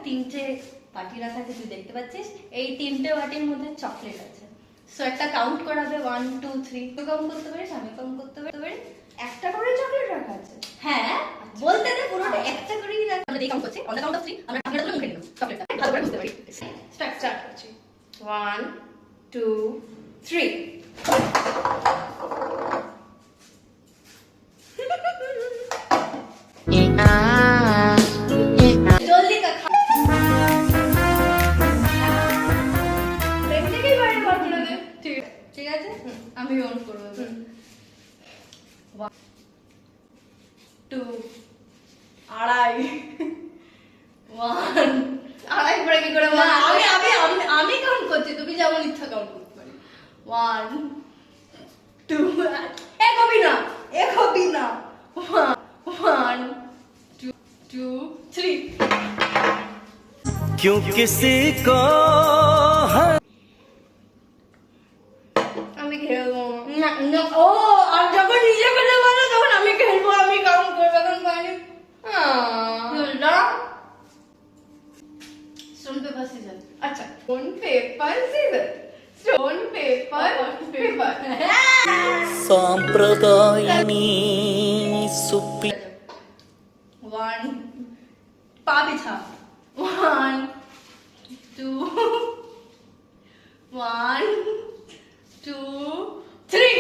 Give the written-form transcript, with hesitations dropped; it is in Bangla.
তিনটে বাটি রাখা আছে, তুই দেখতে পাচ্ছিস। এই তিনটে বাটির মধ্যে চকলেট আছে। সো একটা কাউন্ট করাবে 1 2 3। তুই কাউন্ট করতে পারিস, আমি কাউন্ট করতে পারি। একটা করে চকলেট রাখা আছে? হ্যাঁ, বলতে দে পুরোটা একটা করেই রাখ। আমরা এই কাউন্ট করছি, অন দ্য কাউন্ট অফ 3 আমরা চকলেটগুলো মুখে নিলাম, চকলেটটা ভালো করে বুঝতে পারি। স্টার্ট করছি। 1 2 3। জলদি কা খা। পেট থেকেই বাইরে বার করে দে। ঠিক আছে, আমি অন করব। 1 2 আড়াই 1 আড়াই করে কি করে? না, আমি কাউন্ট করছি, তুমি যেমন ইচ্ছা কাউন্ট করতে পারি। 1 2 এক হবি না 1 2 2 3। क्यों किसी को আমি খেলবো না না, ও আর যখন নিজে কথা বলো তখন আমি খেলবো, আমি কাউন্ট করবো, এখন পাইনি। না স্টোন পেপার সিজার। আচ্ছা, stone paper scissor, stone paper paper. सांप्रदायिनी सुप्पी 1 পা বিছা 1 2 1 2 3।